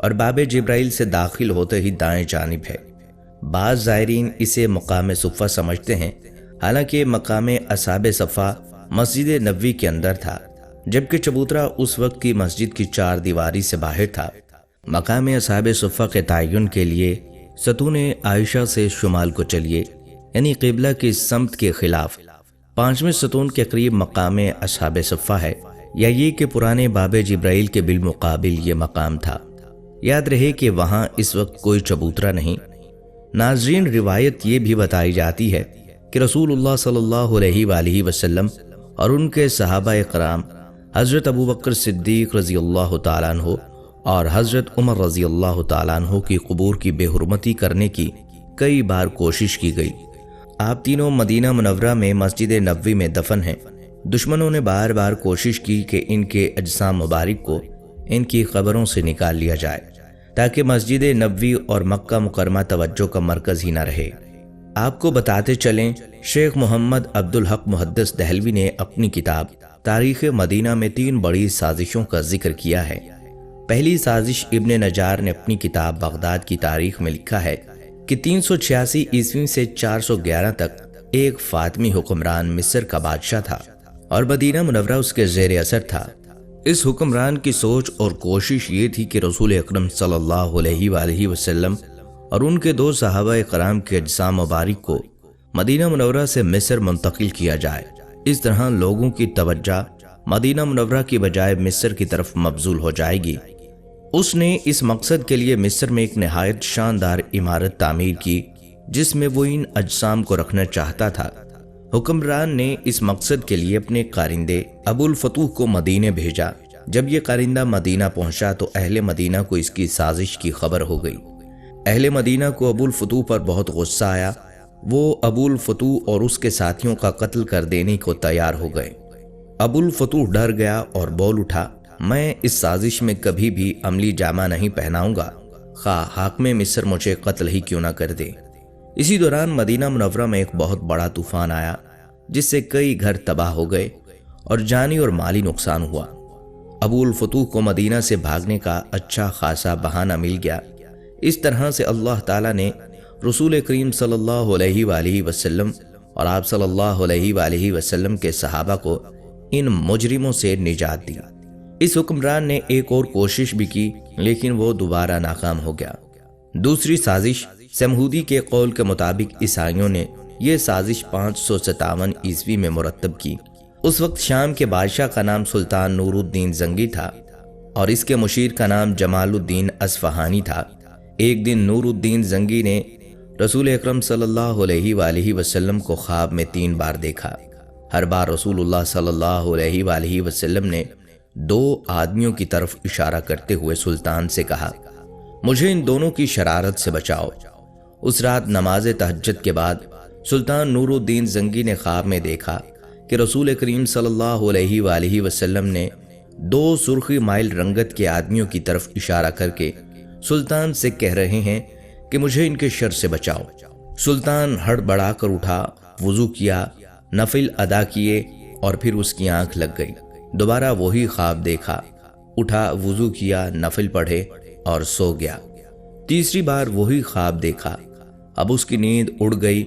اور باب جبرائیل سے داخل ہوتے ہی دائیں جانب ہے۔ بعض زائرین اسے مقام صفہ سمجھتے ہیں، حالانکہ مقام اصحاب صفہ مسجد نبوی کے اندر تھا، جبکہ چبوترا اس وقت کی مسجد کی 4 دیواری سے باہر تھا۔ مقام اصحاب صفہ کے تعین کے لیے ستون عائشہ سے شمال کو چلیے، یعنی قبلہ کی سمت کے خلاف 5ویں ستون کے قریب مقام اصحاب صفہ ہے، یا یہ کہ پرانے باب جبرائیل کے بالمقابل یہ مقام تھا۔ یاد رہے کہ وہاں اس وقت کوئی چبوترا نہیں۔ ناظرین، روایت یہ بھی بتائی جاتی ہے کہ رسول اللہ صلی اللہ علیہ وآلہ وسلم اور ان کے صحابہ کرام حضرت ابوبکر صدیق رضی اللہ تعالیٰ عنہ اور حضرت عمر رضی اللہ تعالیٰ عنہ کی قبور کی بے حرمتی کرنے کی کئی بار کوشش کی گئی۔ آپ تینوں مدینہ منورہ میں مسجد نبوی میں دفن ہیں۔ دشمنوں نے بار بار کوشش کی کہ ان کے اجسام مبارک کو ان کی قبروں سے نکال لیا جائے، تاکہ مسجد نبوی اور مکہ مکرمہ توجہ کا مرکز ہی نہ رہے۔ آپ کو بتاتے چلیں، شیخ محمد عبدالحق محدث دہلوی نے اپنی کتاب تاریخ مدینہ میں 3 بڑی سازشوں کا ذکر کیا ہے۔ پہلی سازش ابن نجار نے اپنی کتاب بغداد کی تاریخ میں لکھا ہے کہ 386 عیسوی سے 411 تک ایک فاطمی حکمران مصر کا بادشاہ تھا اور مدینہ منورہ اس کے زیر اثر تھا۔ اس حکمران کی سوچ اور کوشش یہ تھی کہ رسول اکرم صلی اللہ علیہ وآلہ وسلم اور ان کے 2 صحابہ کرام کے اجسام مبارک کو مدینہ منورہ سے مصر منتقل کیا جائے۔ اس طرح لوگوں کی توجہ مدینہ منورہ کی بجائے مصر کی طرف مبذول ہو جائے گی۔ اس نے اس مقصد کے لیے مصر میں ایک نہایت شاندار عمارت تعمیر کی، جس میں وہ ان اجسام کو رکھنا چاہتا تھا۔ حکمران نے اس مقصد کے لیے اپنے کارندے ابو الفتوح کو مدینے بھیجا۔ جب یہ کارندہ مدینہ پہنچا تو اہل مدینہ کو اس کی سازش کی خبر ہو گئی۔ اہل مدینہ کو ابو الفتوح پر بہت غصہ آیا۔ وہ ابو الفتوح اور اس کے ساتھیوں کا قتل کر دینے کو تیار ہو گئے۔ ابو الفتوح ڈر گیا اور بول اٹھا، میں اس سازش میں کبھی بھی عملی جامہ نہیں پہناؤں گا، خواہ حاکم مصر مجھے قتل ہی کیوں نہ کر دے۔ اسی دوران مدینہ منورہ میں ایک بہت بڑا طوفان آیا، جس سے کئی گھر تباہ ہو گئے اور جانی اور مالی نقصان ہوا۔ ابو الفتوح کو مدینہ سے بھاگنے کا اچھا خاصا بہانہ مل گیا۔ اس طرح سے اللہ تعالیٰ نے رسول کریم صلی اللہ علیہ وآلہ وسلم اور آپ صلی اللہ علیہ وآلہ وسلم کے صحابہ کو ان مجرموں سے نجات دی۔ اس حکمران نے ایک اور کوشش بھی کی، لیکن وہ دوبارہ ناکام ہو گیا۔ دوسری سازش، سمہودی کے قول کے مطابق عیسائیوں نے یہ سازش 557 عیسوی میں مرتب کی۔ اس وقت شام کے بادشاہ کا نام سلطان نور الدین زنگی تھا اور اس کے مشیر کا نام جمال الدین اصفہانی تھا۔ ایک دن نور الدین زنگی نے رسول اکرم صلی اللہ علیہ وآلہ وسلم کو خواب میں 3 بار دیکھا۔ ہر بار رسول اللہ صلی اللہ علیہ وآلہ وسلم نے 2 آدمیوں کی طرف اشارہ کرتے ہوئے سلطان سے کہا، مجھے ان دونوں کی شرارت سے بچاؤ۔ اس رات نماز تہجد کے بعد سلطان نور الدین زنگی نے خواب میں دیکھا کہ رسول کریم صلی اللہ علیہ وآلہ وسلم نے 2 سرخی مائل رنگت کے آدمیوں کی طرف اشارہ کر کے سلطان سے کہہ رہے ہیں کہ مجھے ان کے شر سے بچاؤ۔ سلطان ہڑبڑا کر اٹھا، وضو کیا، نفل ادا کیے اور پھر اس کی آنکھ لگ گئی۔ دوبارہ وہی خواب دیکھا، اٹھا، وضو کیا، نفل پڑھے اور سو گیا۔ تیسری بار وہی خواب دیکھا۔ اب اس کی نیند اڑ گئی۔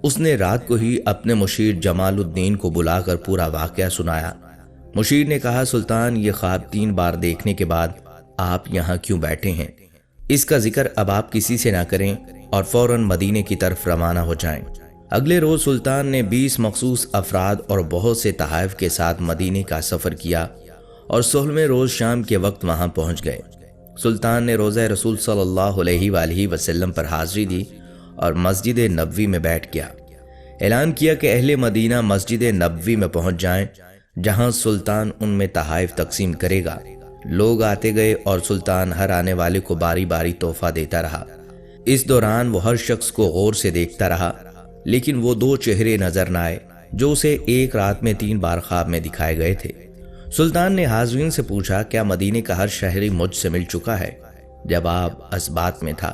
اس نے رات کو ہی اپنے مشیر جمال الدین کو بلا کر پورا واقعہ سنایا۔ مشیر نے کہا، سلطان، یہ خواب 3 بار دیکھنے کے بعد آپ یہاں کیوں بیٹھے ہیں؟ اس کا ذکر اب آپ کسی سے نہ کریں اور فوراً مدینے کی طرف روانہ ہو جائیں۔ اگلے روز سلطان نے 20 مخصوص افراد اور بہت سے تحائف کے ساتھ مدینے کا سفر کیا اور 16ویں روز شام کے وقت وہاں پہنچ گئے۔ سلطان نے روضہ رسول صلی اللہ علیہ وآلہ وسلم پر حاضری دی اور مسجد نبوی میں بیٹھ گیا۔ اعلان کیا کہ اہل مدینہ مسجد نبوی میں پہنچ جائیں، جہاں سلطان ان میں تحائف تقسیم کرے گا۔ لوگ آتے گئے اور سلطان ہر آنے والے کو باری باری تحفہ دیتا رہا۔ اس دوران وہ ہر شخص کو غور سے دیکھتا رہا، لیکن وہ 2 چہرے نظر نہ آئے جو اسے ایک رات میں 3 بار خواب میں دکھائے گئے تھے۔ سلطان نے حاضرین سے پوچھا، کیا مدینے کا ہر شہری مجھ سے مل چکا ہے؟ جواب اسبات میں تھا۔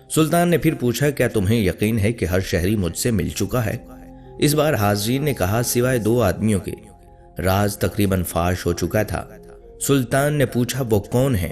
سلطان نے پھر پوچھا، کیا تمہیں یقین ہے کہ ہر شہری مجھ سے مل چکا ہے؟ اس بار حاضرین نے کہا، سوائے 2 آدمیوں کے۔ راز تقریباً فاش ہو چکا تھا۔ سلطان نے پوچھا، وہ کون ہیں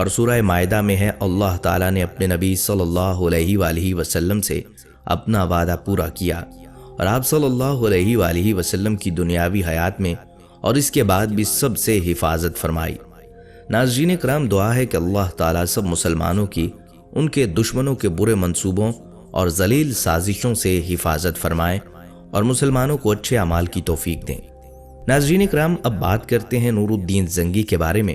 اور سورہ مائدہ میں ہے اللہ تعالیٰ نے اپنے نبی صلی اللہ علیہ وآلہ وسلم سے اپنا وعدہ پورا کیا اور آپ صلی اللہ علیہ وآلہ وسلم کی دنیاوی حیات میں اور اس کے بعد بھی سب سے حفاظت فرمائی۔ ناظرین کرام، دعا ہے کہ اللہ تعالیٰ سب مسلمانوں کی ان کے دشمنوں کے برے منصوبوں اور ذلیل سازشوں سے حفاظت فرمائے اور مسلمانوں کو اچھے اعمال کی توفیق دیں۔ ناظرین کرام، اب بات کرتے ہیں نور الدین زنگی کے بارے میں۔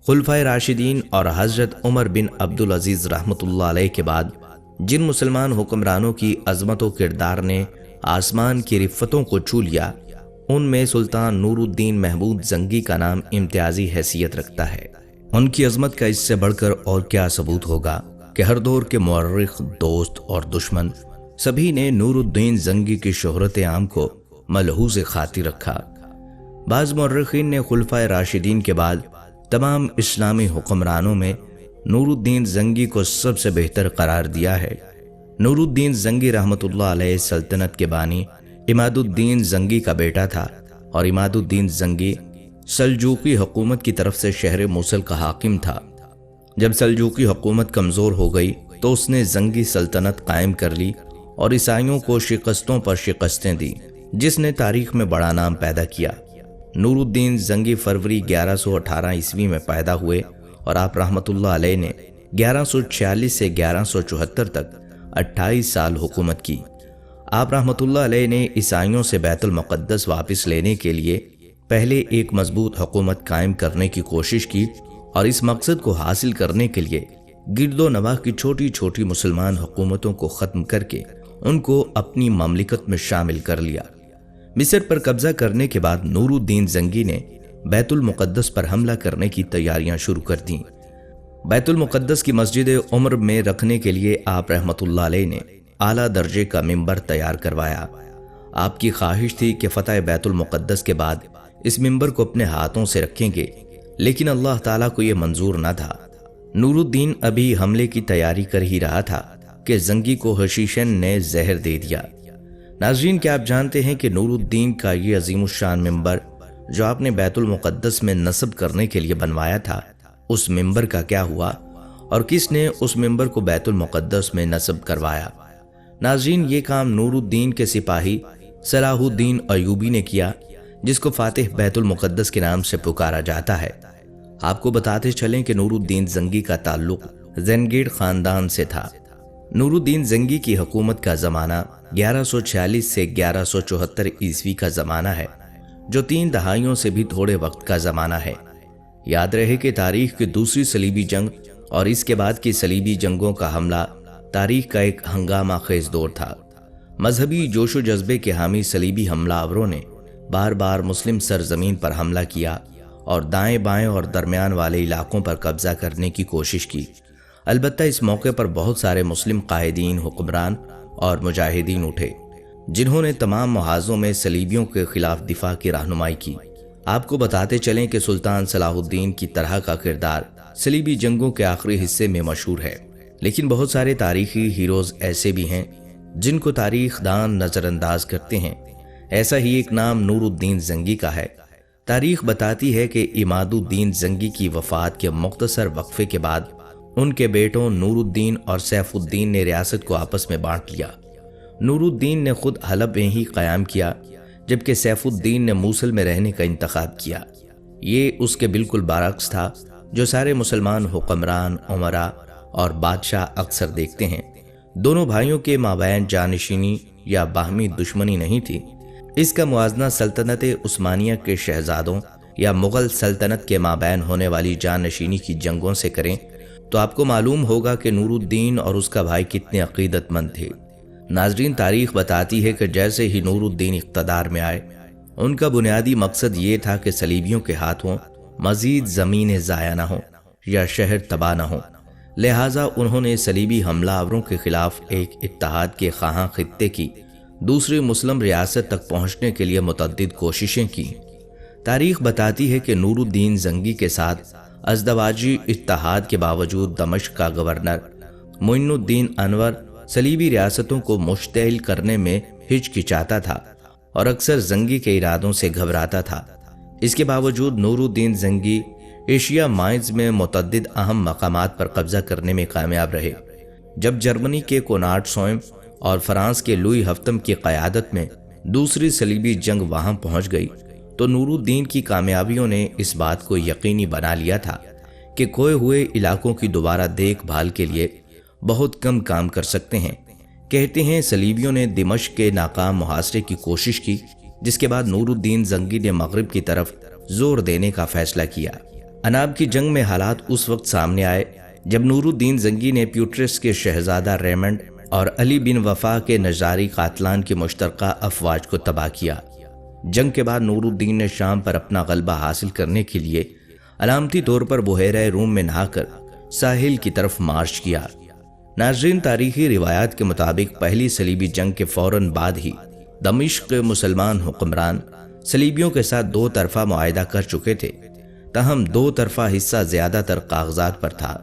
خلفائے راشدین اور حضرت عمر بن عبدالعزیز رحمۃ اللہ علیہ کے بعد جن مسلمان حکمرانوں کی عظمت و کردار نے آسمان کی رفتوں کو چھو لیا، ان میں سلطان نور الدین محمود زنگی کا نام امتیازی حیثیت رکھتا ہے۔ ان کی عظمت کا اس سے بڑھ کر اور کیا ثبوت ہوگا کہ ہر دور کے مورخ، دوست اور دشمن سبھی نے نور الدین زنگی کی شہرت عام کو ملحوظ خاطر رکھا۔ بعض مورخین نے خلفائے راشدین کے بعد تمام اسلامی حکمرانوں میں نور الدین زنگی کو سب سے بہتر قرار دیا ہے۔ نور الدین زنگی رحمۃ اللہ علیہ سلطنت کے بانی عماد الدین زنگی کا بیٹا تھا، اور عماد الدین زنگی سلجوقی حکومت کی طرف سے شہر موصل کا حاکم تھا۔ جب سلجوقی حکومت کمزور ہو گئی تو اس نے زنگی سلطنت قائم کر لی اور عیسائیوں کو شکستوں پر شکستیں دی، جس نے تاریخ میں بڑا نام پیدا کیا۔ نور الدین زنگی فروری 1118 عیسوی میں پیدا ہوئے اور آپ رحمۃ اللہ علیہ نے 1146 سے 1174 تک 28 سال حکومت کی۔ آپ رحمۃ اللہ علیہ نے عیسائیوں سے بیت المقدس واپس لینے کے لیے پہلے ایک مضبوط حکومت قائم کرنے کی کوشش کی، اور اس مقصد کو حاصل کرنے کے لیے گرد و نواح کی چھوٹی چھوٹی مسلمان حکومتوں کو ختم کر کے ان کو اپنی مملکت میں شامل کر لیا۔ مصر پر قبضہ کرنے کے بعد نور الدین زنگی نے بیت المقدس پر حملہ کرنے کی تیاریاں شروع کر دیں۔ بیت المقدس کی مسجد عمر میں رکھنے کے لیے آپ رحمۃ اللہ علیہ نے اعلیٰ درجے کا ممبر تیار کروایا۔ آپ کی خواہش تھی کہ فتح بیت المقدس کے بعد اس ممبر کو اپنے ہاتھوں سے رکھیں گے، لیکن اللہ تعالیٰ کو یہ منظور نہ تھا۔ نور الدین ابھی حملے کی تیاری کر ہی رہا تھا کہ زنگی کو حشیشن نے زہر دے دیا۔ ناظرین، کیا آپ جانتے ہیں کہ نور الدین کا یہ عظیم الشان ممبر جو آپ نے بیت المقدس میں نصب کرنے کے لیے بنوایا تھا، اس ممبر کا کیا ہوا اور کس نے اس ممبر کو بیت المقدس میں نصب کروایا؟ ناظرین، یہ کام نور الدین کے سپاہی صلاح الدین ایوبی نے کیا، جس کو فاتح بیت المقدس کے نام سے پکارا جاتا ہے۔ آپ کو بتاتے چلیں کہ نور الدین زنگی کا تعلق زنگیڑ خاندان سے تھا۔ نور الدین زنگی کی حکومت کا زمانہ 1146 سے 1174 عیسوی کا زمانہ ہے، جو 3 دہائیوں سے بھی تھوڑے وقت کا زمانہ ہے۔ یاد رہے کہ تاریخ کی دوسری صلیبی جنگ اور اس کے بعد کی صلیبی جنگوں کا حملہ تاریخ کا ایک ہنگامہ خیز دور تھا۔ مذہبی جوش و جذبے کے حامی صلیبی حملہ آوروں نے بار بار مسلم سرزمین پر حملہ کیا اور دائیں بائیں اور درمیان والے علاقوں پر قبضہ کرنے کی کوشش کی۔ البتہ اس موقع پر بہت سارے مسلم قائدین، حکمران اور مجاہدین اٹھے، جنہوں نے تمام محاذوں میں صلیبیوں کے خلاف دفاع کی رہنمائی کی۔ آپ کو بتاتے چلیں کہ سلطان صلاح الدین کی طرح کا کردار صلیبی جنگوں کے آخری حصے میں مشہور ہے، لیکن بہت سارے تاریخی ہیروز ایسے بھی ہیں جن کو تاریخ دان نظر انداز کرتے ہیں۔ ایسا ہی ایک نام نور الدین زنگی کا ہے۔ تاریخ بتاتی ہے کہ عماد الدین زنگی کی وفات کے مختصر وقفے کے بعد ان کے بیٹوں نور الدین اور سیف الدین نے ریاست کو آپس میں بانٹ لیا۔ نور الدین نے خود حلب میں ہی قیام کیا، جبکہ سیف الدین نے موصل میں رہنے کا انتخاب کیا۔ یہ اس کے بالکل برعکس تھا جو سارے مسلمان حکمران، عمراء اور بادشاہ اکثر دیکھتے ہیں۔ دونوں بھائیوں کے مابین جانشینی یا باہمی دشمنی نہیں تھی۔ اس کا موازنہ سلطنت عثمانیہ کے شہزادوں یا مغل سلطنت کے مابین ہونے والی جانشینی کی جنگوں سے کریں تو آپ کو معلوم ہوگا کہ نور الدین اور اس کا بھائی کتنے عقیدت مند تھے۔ ناظرین، تاریخ بتاتی ہے کہ جیسے ہی نور الدین اقتدار میں آئے، ان کا بنیادی مقصد یہ تھا کہ صلیبیوں کے ہاتھوں مزید زمینیں ضائع نہ ہوں یا شہر تباہ نہ ہوں۔ لہٰذا انہوں نے صلیبی حملہ آوروں کے خلاف ایک اتحاد کے خواہاں خطے کی دوسری مسلم ریاست تک پہنچنے کے لیے متعدد کوششیں کی۔ تاریخ بتاتی ہے کہ نور الدین زنگی کے ساتھ ازدواجی اتحاد کے باوجود دمشق کا گورنر معین الدین انور صلیبی ریاستوں کو مشتعل کرنے میں ہچکچاتا تھا اور اکثر زنگی کے ارادوں سے گھبراتا تھا۔ اس کے باوجود نور الدین زنگی ایشیا مائنز میں متعدد اہم مقامات پر قبضہ کرنے میں کامیاب رہے۔ جب جرمنی کے کونراڈ سوئم اور فرانس کے لوئی ہفتم کی قیادت میں دوسری صلیبی جنگ وہاں پہنچ گئی تو نور الدین کی کامیابیوں نے اس بات کو یقینی بنا لیا تھا کہ کھوئے ہوئے علاقوں کی دوبارہ دیکھ بھال کے لیے بہت کم کام کر سکتے ہیں۔ کہتے ہیں صلیبیوں نے دمشق کے ناکام محاصرے کی کوشش کی، جس کے بعد نور الدین زنگی نے مغرب کی طرف زور دینے کا فیصلہ کیا۔ اناب کی جنگ میں حالات اس وقت سامنے آئے جب نور الدین زنگی نے پیوٹرس کے شہزادہ ریمنڈ اور علی بن وفا کے نجاری قاتلان کی مشترکہ افواج کو تباہ کیا۔ جنگ کے بعد نور الدین نے شام پر اپنا غلبہ حاصل کرنے کے لیے علامتی طور پر بحیرہ روم میں نہا کر ساحل کی طرف مارچ کیا۔ ناظرین، تاریخی روایات کے مطابق پہلی صلیبی جنگ کے فوراً بعد ہی دمشق کے مسلمان حکمران صلیبیوں کے ساتھ دو طرفہ معاہدہ کر چکے تھے، تاہم دو طرفہ حصہ زیادہ تر کاغذات پر تھا۔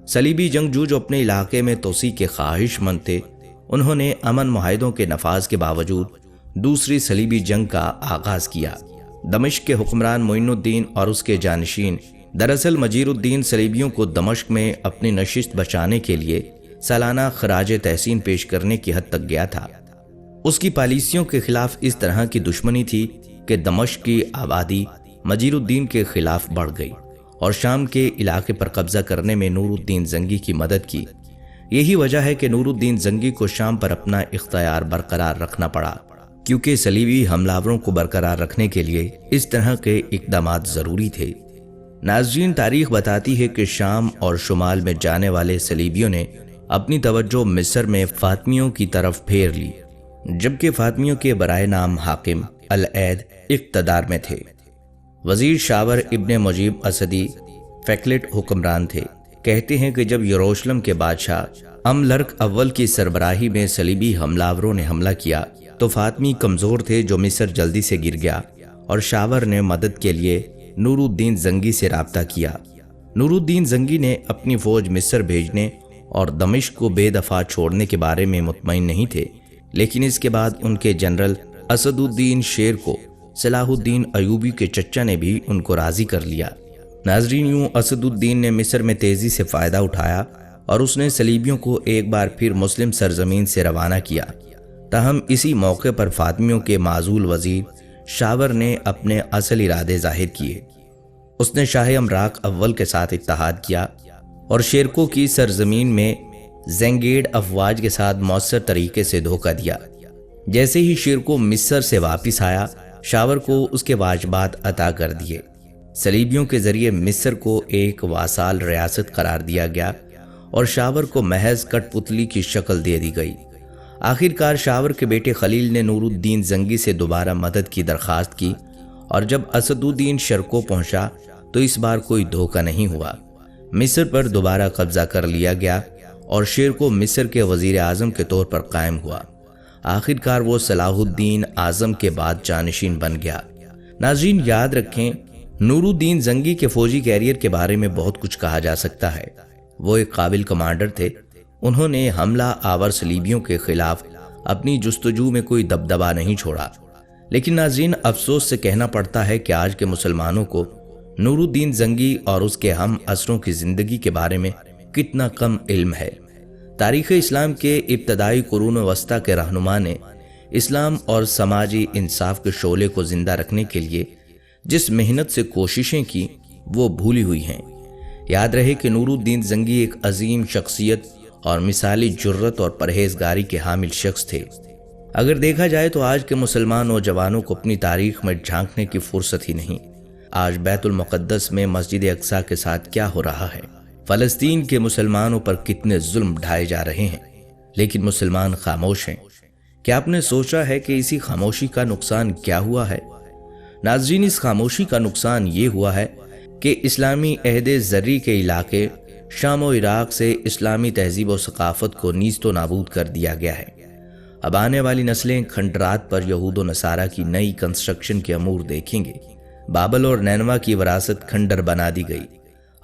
صلیبی جنگجو جو اپنے علاقے میں توسیع کے خواہش مند تھے، انہوں نے امن معاہدوں کے نفاذ کے باوجود دوسری صلیبی جنگ کا آغاز کیا۔ دمشق کے حکمران معین الدین اور اس کے جانشین دراصل مجیر الدین صلیبیوں کو دمشق میں اپنی نشست بچانے کے لیے سالانہ خراج تحسین پیش کرنے کی حد تک گیا تھا۔ اس کی پالیسیوں کے خلاف اس طرح کی دشمنی تھی کہ دمشق کی آبادی مجیر الدین کے خلاف بڑھ گئی اور شام کے علاقے پر قبضہ کرنے میں نور الدین زنگی کی مدد کی۔ یہی وجہ ہے کہ نور الدین زنگی کو شام پر اپنا اختیار برقرار رکھنا پڑا، کیونکہ صلیبی حملہ کو برقرار رکھنے کے لیے اس طرح کے اقدامات ضروری تھے۔ ناظرین، تاریخ بتاتی ہے کہ شام اور شمال میں جانے والے صلیبیوں نے اپنی توجہ مصر میں فاطمیوں کی طرف پھیر لی، جبکہ فاطمیوں کے برائے نام حاکم العید اقتدار میں تھے۔ وزیر شاور ابن مجیب اسدی فیکلٹ حکمران تھے۔ کہتے ہیں کہ جب یروشلم کے بادشاہ املرک اول کی سربراہی میں صلیبی حملہ نے حملہ کیا تو فاطمی کمزور تھے، جو مصر جلدی سے گر گیا اور شاور نے مدد کے لیے نور الدین زنگی سے رابطہ کیا۔ نور الدین زنگی نے اپنی فوج مصر بھیجنے اور دمشق کو بے دفاع چھوڑنے کے بارے میں مطمئن نہیں تھے، لیکن اس کے بعد ان کے جنرل اسد الدین شیر کو صلاح الدین ایوبی کے چچا نے بھی ان کو راضی کر لیا۔ ناظرین، یوں اسد الدین نے مصر میں تیزی سے فائدہ اٹھایا اور اس نے صلیبیوں کو ایک بار پھر مسلم سرزمین سے روانہ کیا۔ تاہم اسی موقع پر فاطمیوں کے معزول وزیر شاور نے اپنے اصل ارادے ظاہر کیے۔ اس نے شاہ امراک اول کے ساتھ اتحاد کیا اور شیرکو کی سرزمین میں زنگیڈ افواج کے ساتھ مؤثر طریقے سے دھوکہ دیا۔ جیسے ہی شیرکو مصر سے واپس آیا، شاور کو اس کے واجبات عطا کر دیے۔ صلیبیوں کے ذریعے مصر کو ایک واسال ریاست قرار دیا گیا اور شاور کو محض کٹ پتلی کی شکل دے دی گئی۔ آخرکار شاور کے بیٹے خلیل نے نور الدین زنگی سے دوبارہ مدد کی درخواست کی، اور جب اسد الدین شرکو پہنچا تو اس بار کوئی دھوکہ نہیں ہوا۔ مصر پر دوبارہ قبضہ کر لیا گیا اور شیرکو مصر کے وزیر اعظم کے طور پر قائم ہوا۔ آخرکار وہ صلاح الدین اعظم کے بعد جانشین بن گیا۔ ناظرین، یاد رکھیں، نور الدین زنگی کے فوجی کیریئر کے بارے میں بہت کچھ کہا جا سکتا ہے۔ وہ ایک قابل کمانڈر تھے۔ انہوں نے حملہ آور صلیبیوں کے خلاف اپنی جستجو میں کوئی دبدبا نہیں چھوڑا، لیکن ناظرین، افسوس سے کہنا پڑتا ہے کہ آج کے مسلمانوں کو نور الدین زنگی اور اس کے ہم عصروں کی زندگی کے بارے میں کتنا کم علم ہے۔ تاریخ اسلام کے ابتدائی قرون وسطیٰ کے رہنما نے اسلام اور سماجی انصاف کے شعلے کو زندہ رکھنے کے لیے جس محنت سے کوششیں کی، وہ بھولی ہوئی ہیں۔ یاد رہے کہ نور الدین زنگی ایک عظیم شخصیت اور مثالی جرت اور پرہیزگاری کے حامل شخص تھے۔ اگر دیکھا جائے تو آج کے مسلمان نوجوانوں کو اپنی تاریخ میں جھانکنے کی فرصت ہی نہیں۔ آج بیت المقدس میں مسجد اقصیٰ کے ساتھ کیا ہو رہا ہے، فلسطین کے مسلمانوں پر کتنے ظلم ڈھائے جا رہے ہیں، لیکن مسلمان خاموش ہیں۔ کیا آپ نے سوچا ہے کہ اسی خاموشی کا نقصان کیا ہوا ہے؟ ناظرین، اس خاموشی کا نقصان یہ ہوا ہے کہ اسلامی عہد زرعی کے علاقے شام و عراق سے اسلامی تہذیب و ثقافت کو نیست و نابود کر دیا گیا ہے۔ اب آنے والی نسلیں کھنڈرات پر یہود و نصارہ کی نئی کنسٹرکشن کے امور دیکھیں گے۔ بابل اور نینوا کی وراثت کھنڈر بنا دی گئی۔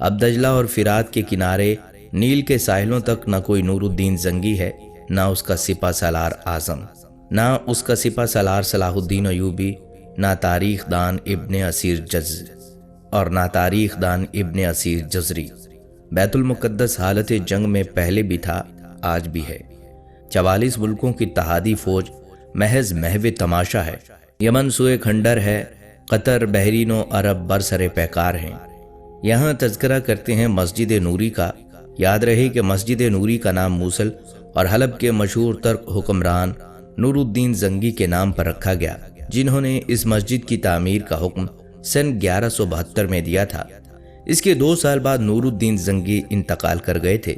اب دجلہ اور فرات کے کنارے نیل کے ساحلوں تک نہ کوئی نور الدین زنگی ہے، نہ اس کا سپہ سالار اعظم، نہ اس کا سپہ سالار صلاح الدین ایوبی، نہ تاریخ دان ابن اسیر جز۔ اور نہ تاریخ دان ابن اسیر جزری۔ بیت المقدس حالت جنگ میں پہلے بھی تھا، آج بھی ہے۔ 44 ملکوں کی اتحادی فوج محض محو تماشا ہے۔ یمن سوئے کھنڈر ہے، قطر، بحرین و عرب برسر پیکار ہیں۔ یہاں تذکرہ کرتے ہیں مسجد نوری کا۔ یاد رہے کہ مسجد نوری کا نام موصل اور حلب کے مشہور ترک حکمران نور الدین زنگی کے نام پر رکھا گیا، جنہوں نے اس مسجد کی تعمیر کا حکم سن 1172 میں دیا تھا۔ اس کے 2 سال بعد نور الدین زنگی انتقال کر گئے تھے۔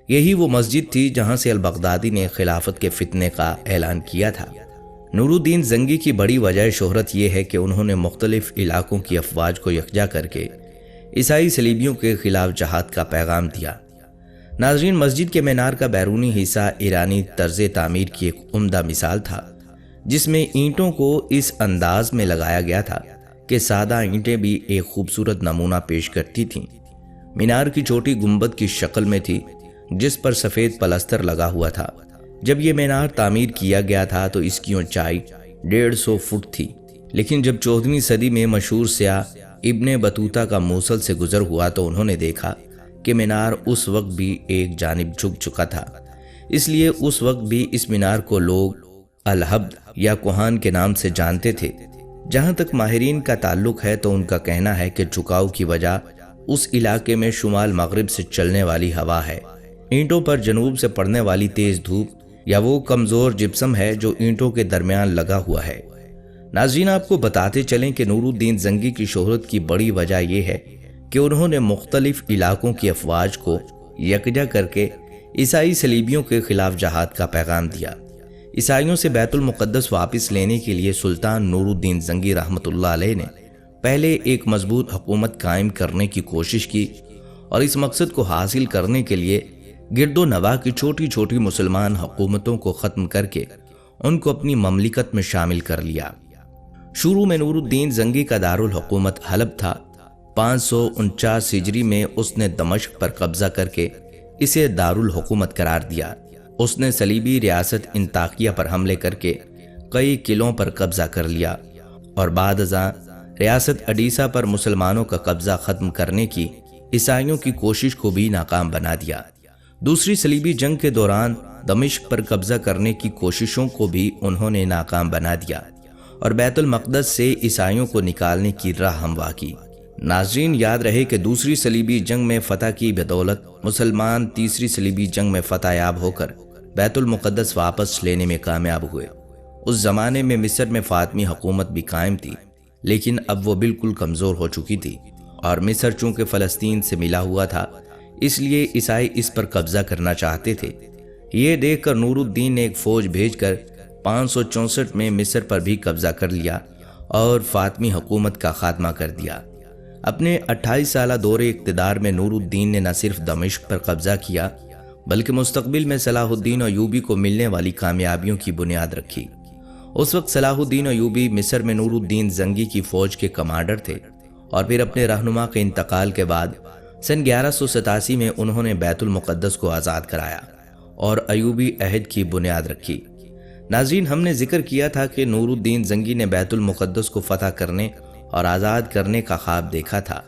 یہی وہ مسجد تھی جہاں سے البغدادی نے خلافت کے فتنے کا اعلان کیا تھا۔ نور الدین زنگی کی بڑی وجہ شہرت یہ ہے کہ انہوں نے مختلف علاقوں کی افواج کو یکجا کر کے عیسائی صلیبیوں کے خلاف جہاد کا پیغام دیا۔ ناظرین، مسجد کے مینار کا بیرونی حصہ ایرانی طرز تعمیر کی ایک عمدہ مثال تھا، جس میں اینٹوں کو اس انداز میں لگایا گیا تھا کہ سادہ اینٹیں بھی ایک خوبصورت نمونہ پیش کرتی تھیں۔ مینار کی چوٹی گنبد کی شکل میں تھی، جس پر سفید پلستر لگا ہوا تھا۔ جب یہ مینار تعمیر کیا گیا تھا تو اس کی اونچائی 150 فٹ تھی، لیکن جب 14ویں صدی میں مشہور سیاح ابن بطوطہ کا موصل سے گزر ہوا تو انہوں نے دیکھا کہ مینار اس وقت بھی ایک جانب جھک چکا تھا۔ اس لیے اس وقت بھی اس مینار کو لوگ الحبد یا کوہان کے نام سے جانتے تھے۔ جہاں تک ماہرین کا تعلق ہے تو ان کا کہنا ہے کہ جھکاؤ کی وجہ اس علاقے میں شمال مغرب سے چلنے والی ہوا ہے، اینٹوں پر جنوب سے پڑنے والی تیز دھوپ، یا وہ کمزور جپسم ہے جو اینٹوں کے درمیان لگا ہوا ہے۔ ناظرین، آپ کو بتاتے چلیں کہ نور الدین زنگی کی شہرت کی بڑی وجہ یہ ہے کہ انہوں نے مختلف علاقوں کی افواج کو یکجا کر کے عیسائی صلیبیوں کے خلاف جہاد کا پیغام دیا۔ عیسائیوں سے بیت المقدس واپس لینے کے لیے سلطان نور الدین زنگی رحمۃ اللہ علیہ نے پہلے ایک مضبوط حکومت قائم کرنے کی کوشش کی، اور اس مقصد کو حاصل کرنے کے لیے گرد و نواح کی چھوٹی چھوٹی مسلمان حکومتوں کو ختم کر کے ان کو اپنی مملکت میں شامل کر لیا۔ شروع میں نور الدین زنگی کا دارالحکومت حلب تھا۔ 549 ہجری میں اس نے دمشق پر قبضہ کر کے اسے دارالحکومت قرار دیا۔ اس نے صلیبی ریاست انطاکیہ پر حملے کر کے کئی قلعوں پر قبضہ کر لیا، اور بعد ازاں ریاست اڈیسا پر مسلمانوں کا قبضہ ختم کرنے کی عیسائیوں کی کوشش کو بھی ناکام بنا دیا۔ دوسری صلیبی جنگ کے دوران دمشق پر قبضہ کرنے کی کوششوں کو بھی انہوں نے ناکام بنا دیا، اور بیت المقدس سے عیسائیوں کو نکالنے کی راہ ہموار کی۔ ناظرین، یاد رہے کہ دوسری صلیبی جنگ میں فتح کی بدولت مسلمان تیسری صلیبی جنگ میں فتح یاب ہو کر بیت المقدس واپس لینے میں کامیاب ہوئے۔ اس زمانے میں مصر میں فاطمی حکومت بھی قائم تھی، لیکن اب وہ بالکل کمزور ہو چکی تھی، اور مصر چونکہ فلسطین سے ملا ہوا تھا، اس لیے عیسائی اس پر قبضہ کرنا چاہتے تھے۔ یہ دیکھ کر نور الدین نے ایک فوج بھیج کر 564 میں مصر پر بھی قبضہ کر لیا اور فاطمی حکومت کا خاتمہ کر دیا۔ اپنے 28 سالہ دور اقتدار میں نور الدین نے نہ صرف دمشق پر قبضہ کیا، بلکہ مستقبل میں صلاح الدین ایوبی کو ملنے والی کامیابیوں کی بنیاد رکھی۔ اس وقت صلاح الدین ایوبی مصر میں نور الدین زنگی کی فوج کے کمانڈر تھے، اور پھر اپنے رہنما کے انتقال کے بعد سن 1187 میں انہوں نے بیت المقدس کو آزاد کرایا اور ایوبی عہد کی بنیاد رکھی۔ ناظرین، ہم نے ذکر کیا تھا کہ نور الدین زنگی نے بیت المقدس کو فتح کرنے اور آزاد کرنے کا خواب دیکھا تھا۔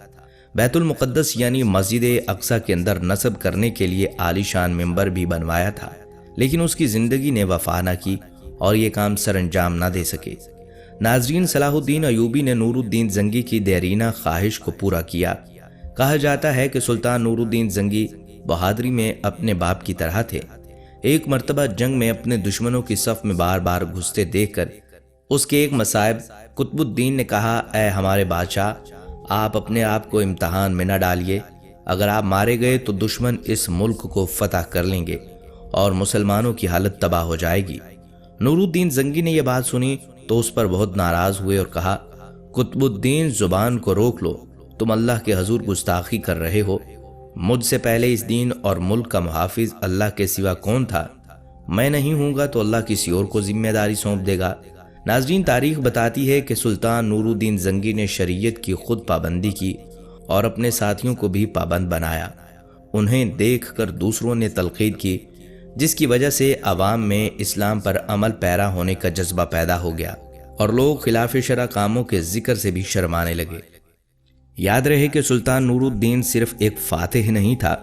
بیت المقدس یعنی مسجد اقصی کے اندر نصب کرنے کے لیے عالی شان ممبر بھی بنوایا تھا، لیکن اس کی زندگی نے وفا نہ کی اور یہ کام سر انجام نہ دے سکے۔ ناظرین، صلاح الدین ایوبی نے نور الدین زنگی کی دیرینہ خواہش کو پورا کیا۔ کہا جاتا ہے کہ سلطان نور الدین زنگی بہادری میں اپنے باپ کی طرح تھے۔ ایک مرتبہ جنگ میں اپنے دشمنوں کی صف میں بار بار گھستے دیکھ کر اس کے ایک مصائب قطب الدین نے کہا، اے ہمارے بادشاہ، آپ اپنے آپ کو امتحان میں نہ ڈالیے۔ اگر آپ مارے گئے تو دشمن اس ملک کو فتح کر لیں گے اور مسلمانوں کی حالت تباہ ہو جائے گی۔ نور الدین زنگی نے یہ بات سنی تو اس پر بہت ناراض ہوئے اور کہا، قطب الدین، زبان کو روک لو، تم اللہ کے حضور گستاخی کر رہے ہو۔ مجھ سے پہلے اس دین اور ملک کا محافظ اللہ کے سوا کون تھا؟ میں نہیں ہوں گا تو اللہ کسی اور کو ذمہ داری سونپ دے گا۔ ناظرین، تاریخ بتاتی ہے کہ سلطان نور الدین زنگی نے شریعت کی خود پابندی کی اور اپنے ساتھیوں کو بھی پابند بنایا۔ انہیں دیکھ کر دوسروں نے تلقین کی، جس کی وجہ سے عوام میں اسلام پر عمل پیرا ہونے کا جذبہ پیدا ہو گیا اور لوگ خلاف شرع کاموں کے ذکر سے بھی شرمانے لگے۔ یاد رہے کہ سلطان نور الدین صرف ایک فاتح نہیں تھا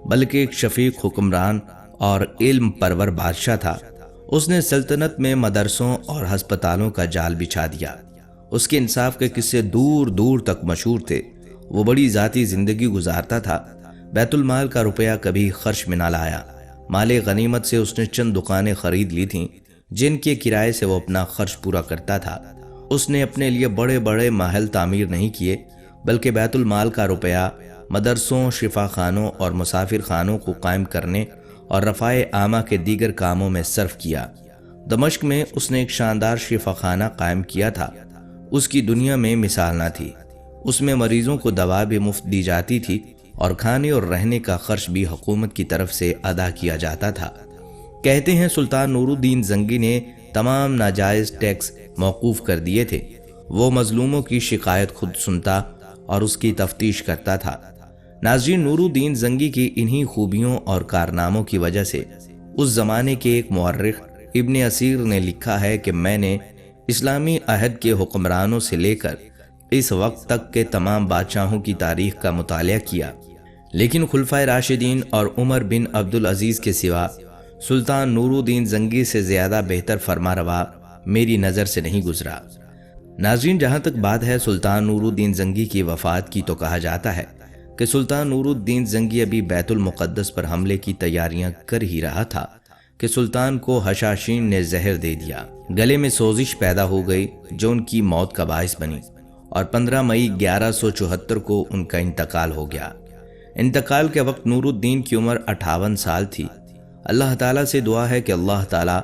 بلکہ ایک شفیق حکمران اور علم پرور بادشاہ تھا۔ اس نے سلطنت میں مدرسوں اور ہسپتالوں کا جال بچھا دیا۔ اس کے انصاف کے قصے دور دور تک مشہور تھے۔ وہ بڑی ذاتی زندگی گزارتا تھا۔ بیت المال کا روپیہ کبھی خرچ میں نہ لایا۔ مال غنیمت سے اس نے چند دکانیں خرید لی تھیں جن کے کرائے سے وہ اپنا خرچ پورا کرتا تھا۔ اس نے اپنے لیے بڑے بڑے محل تعمیر نہیں کیے بلکہ بیت المال کا روپیہ مدرسوں، شفا خانوں اور مسافر خانوں کو قائم کرنے اور رفاع عامہ کے دیگر کاموں میں صرف کیا۔ دمشق میں اس نے ایک شاندار شفا خانہ قائم کیا تھا۔ اس کی دنیا میں مثال نہ تھی۔ اس میں مریضوں کو دوا بھی مفت دی جاتی تھی اور کھانے اور رہنے کا خرچ بھی حکومت کی طرف سے ادا کیا جاتا تھا۔ کہتے ہیں سلطان نور الدین زنگی نے تمام ناجائز ٹیکس موقوف کر دیے تھے۔ وہ مظلوموں کی شکایت خود سنتا اور اس کی تفتیش کرتا تھا۔ ناظرین، نور الدین زنگی کی انہی خوبیوں اور کارناموں کی وجہ سے اس زمانے کے ایک مورخ ابن اسیر نے لکھا ہے کہ میں نے اسلامی عہد کے حکمرانوں سے لے کر اس وقت تک کے تمام بادشاہوں کی تاریخ کا مطالعہ کیا، لیکن خلفائے راشدین اور عمر بن عبدالعزیز کے سوا سلطان نور الدین زنگی سے زیادہ بہتر فرمانروا میری نظر سے نہیں گزرا۔ ناظرین، جہاں تک بات ہے سلطان نور الدین زنگی کی وفات کی تو کہا جاتا ہے کہ سلطان نور الدین زنگی ابھی بیت المقدس پر حملے کی تیاریاں کر ہی رہا تھا کہ سلطان کو حشاشین نے زہر دے دیا۔ گلے میں سوزش پیدا ہو گئی جو ان کی موت کا باعث بنی اور 15 مئی 1174 کو ان کا انتقال ہو گیا۔ انتقال کے وقت نور الدین کی عمر 58 سال تھی۔ اللہ تعالیٰ سے دعا ہے کہ اللہ تعالیٰ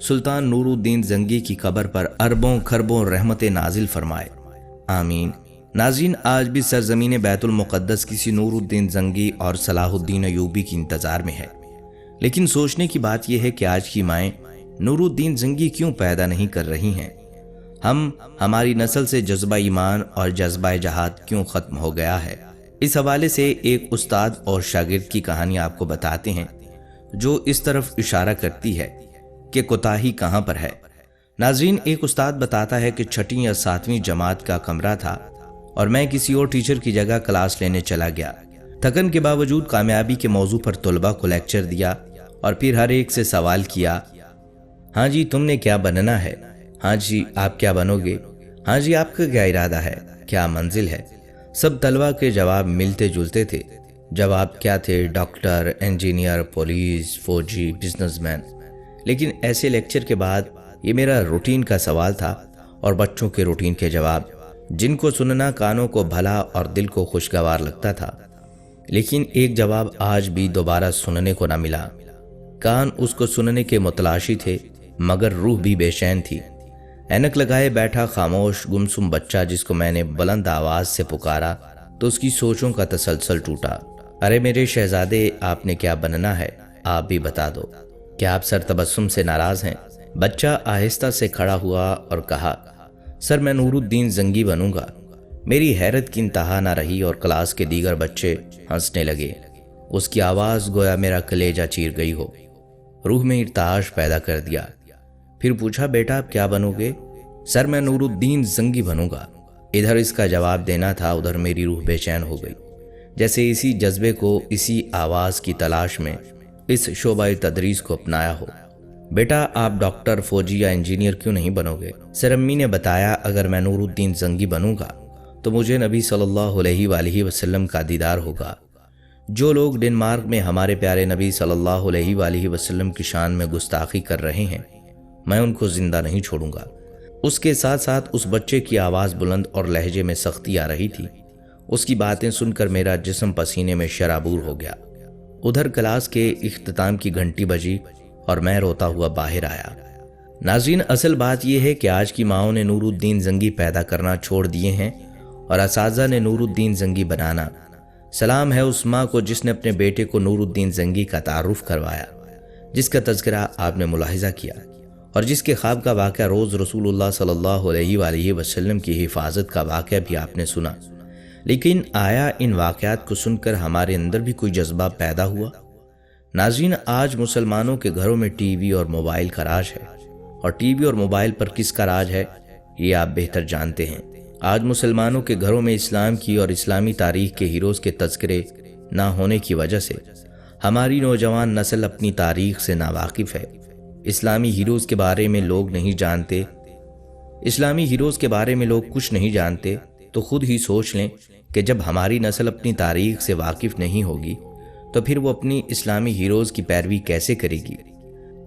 سلطان نور الدین زنگی کی قبر پر اربوں کھربوں رحمت نازل فرمائے، آمین۔ ناظرین، آج بھی سرزمین بیت المقدس کسی نور الدین زنگی اور صلاح الدین ایوبی کی انتظار میں ہے، لیکن سوچنے کی بات یہ ہے کہ آج کی مائیں نور الدین زنگی کیوں پیدا نہیں کر رہی ہیں؟ ہماری نسل سے جذبہ ایمان اور جذبہ جہاد کیوں ختم ہو گیا ہے؟ اس حوالے سے ایک استاد اور شاگرد کی کہانی آپ کو بتاتے ہیں جو اس طرف اشارہ کرتی ہے کہ کوتاہی کہاں پر ہے۔ ناظرین، ایک استاد بتاتا ہے کہ 6 یا 7ویں جماعت کا کمرہ تھا اور میں کسی اور ٹیچر کی جگہ کلاس لینے چلا گیا۔ تھکن کے باوجود کامیابی کے موضوع پر طلباء کو لیکچر دیا اور پھر ہر ایک سے سوال کیا، ہاں جی تم نے کیا بننا ہے؟ ہاں جی آپ کیا بنو گے؟ ہاں جی آپ کا کیا ارادہ ہے؟ کیا منزل ہے؟ سب طلباء کے جواب ملتے جلتے تھے۔ جواب کیا تھے؟ ڈاکٹر، انجینئر، پولیس، فوجی، بزنس مین۔ لیکن ایسے لیکچر کے بعد یہ میرا روٹین کا سوال تھا اور بچوں کے روٹین کے جواب، جن کو سننا کانوں کو بھلا اور دل کو خوشگوار لگتا تھا، لیکن ایک جواب آج بھی دوبارہ سننے کو نہ ملا۔ کان اس کو سننے کے متلاشی تھے مگر روح بھی بے چین تھی۔ اینک لگائے بیٹھا خاموش گمسم بچہ جس کو میں نے بلند آواز سے پکارا تو اس کی سوچوں کا تسلسل ٹوٹا۔ ارے میرے شہزادے، آپ نے کیا بننا ہے؟ آپ بھی بتا دو۔ کیا آپ سر تبسم سے ناراض ہیں؟ بچہ آہستہ سے کھڑا ہوا اور کہا، سر میں نور الدین زنگی بنوں گا۔ میری حیرت کی انتہا نہ رہی اور کلاس کے دیگر بچے ہنسنے لگے۔ اس کی آواز گویا میرا کلیجہ چیر گئی ہو، روح میں ارتعاش پیدا کر دیا۔ پھر پوچھا، بیٹا آپ کیا بنو گے؟ سر میں نور الدین زنگی بنوں گا۔ ادھر اس کا جواب دینا تھا، ادھر میری روح بے چین ہو گئی، جیسے اسی جذبے کو اسی آواز کی تلاش میں اس شعبہ تدریس کو اپنایا ہو۔ بیٹا آپ ڈاکٹر، فوجی یا انجینئر کیوں نہیں بنو گے؟ سر امی نے بتایا اگر میں نور الدین زنگی بنوں گا تو مجھے نبی صلی اللہ علیہ وآلہ وسلم کا دیدار ہوگا۔ جو لوگ ڈنمارک میں ہمارے پیارے نبی صلی اللہ علیہ وآلہ وسلم کی شان میں گستاخی کر رہے ہیں، میں ان کو زندہ نہیں چھوڑوں گا۔ اس کے ساتھ ساتھ اس بچے کی آواز بلند اور لہجے میں سختی آ رہی تھی۔ اس کی باتیں سن کر میرا جسم پسینے میں شرابور ہو گیا۔ ادھر کلاس کے اختتام کی گھنٹی بجی اور میں روتا ہوا باہر آیا۔ ناظرین، اصل بات یہ ہے کہ آج کی ماؤں نے نور الدین زنگی پیدا کرنا چھوڑ دیے ہیں اور اساتذہ نے نور الدین زنگی بنانا۔ سلام ہے اس ماں کو جس نے اپنے بیٹے کو نور الدین زنگی کا تعارف کروایا، جس کا تذکرہ آپ نے ملاحظہ کیا اور جس کے خواب کا واقعہ روز رسول اللہ صلی اللہ علیہ وآلہ وسلم کی حفاظت کا واقعہ بھی آپ نے سنا۔ لیکن آیا ان واقعات کو سن کر ہمارے اندر بھی کوئی جذبہ پیدا ہوا؟ ناظرین، آج مسلمانوں کے گھروں میں ٹی وی اور موبائل کا راج ہے، اور ٹی وی اور موبائل پر کس کا راج ہے یہ آپ بہتر جانتے ہیں۔ آج مسلمانوں کے گھروں میں اسلام کی اور اسلامی تاریخ کے ہیروز کے تذکرے نہ ہونے کی وجہ سے ہماری نوجوان نسل اپنی تاریخ سے ناواقف ہے۔ اسلامی ہیروز کے بارے میں لوگ کچھ نہیں جانتے تو خود ہی سوچ لیں کہ جب ہماری نسل اپنی تاریخ سے واقف نہیں ہوگی تو پھر وہ اپنی اسلامی ہیروز کی پیروی کیسے کرے گی؟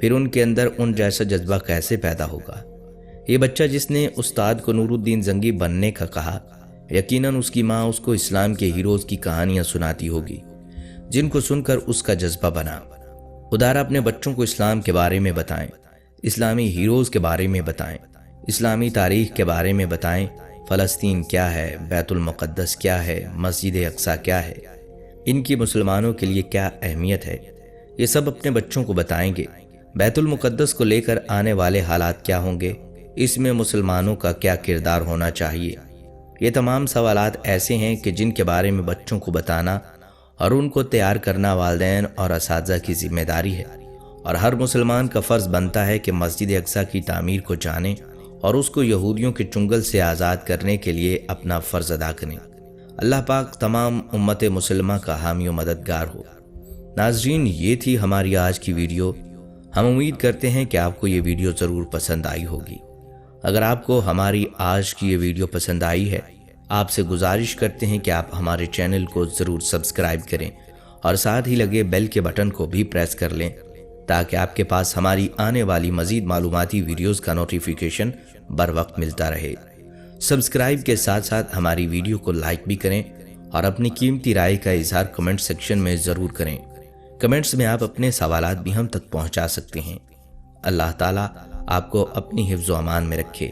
پھر ان کے اندر ان جیسا جذبہ کیسے پیدا ہوگا؟ یہ بچہ جس نے استاد کو نور الدین زنگی بننے کا کہا، یقیناً اس کی ماں اس کو اسلام کے ہیروز کی کہانیاں سناتی ہوگی جن کو سن کر اس کا جذبہ بنا۔ خدارا اپنے بچوں کو اسلام کے بارے میں بتائیں، اسلامی ہیروز کے بارے میں بتائیں، اسلامی تاریخ کے بارے میں بتائیں۔ فلسطین کیا ہے، بیت المقدس کیا ہے، مسجد اقصیٰ کیا ہے، ان کی مسلمانوں کے لیے کیا اہمیت ہے، یہ سب اپنے بچوں کو بتائیں گے۔ بیت المقدس کو لے کر آنے والے حالات کیا ہوں گے، اس میں مسلمانوں کا کیا کردار ہونا چاہیے، یہ تمام سوالات ایسے ہیں کہ جن کے بارے میں بچوں کو بتانا اور ان کو تیار کرنا والدین اور اساتذہ کی ذمہ داری ہے، اور ہر مسلمان کا فرض بنتا ہے کہ مسجد اقصیٰ کی تعمیر کو جانے اور اس کو یہودیوں کے چنگل سے آزاد کرنے کے لیے اپنا فرض ادا کریں۔ اللہ پاک تمام امت مسلمہ کا حامی و مددگار ہو۔ ناظرین، یہ تھی ہماری آج کی ویڈیو۔ ہم امید کرتے ہیں کہ آپ کو یہ ویڈیو ضرور پسند آئی ہوگی۔ اگر آپ کو ہماری آج کی یہ ویڈیو پسند آئی ہے، آپ سے گزارش کرتے ہیں کہ آپ ہمارے چینل کو ضرور سبسکرائب کریں اور ساتھ ہی لگے بیل کے بٹن کو بھی پریس کر لیں تاکہ آپ کے پاس ہماری آنے والی مزید معلوماتی ویڈیوز کا نوٹیفیکیشن بر وقت ملتا رہے۔ سبسکرائب کے ساتھ ساتھ ہماری ویڈیو کو لائک بھی کریں اور اپنی قیمتی رائے کا اظہار کمنٹ سیکشن میں ضرور کریں۔ کمنٹس میں آپ اپنے سوالات بھی ہم تک پہنچا سکتے ہیں۔ اللہ تعالیٰ آپ کو اپنی حفظ و امان میں رکھے۔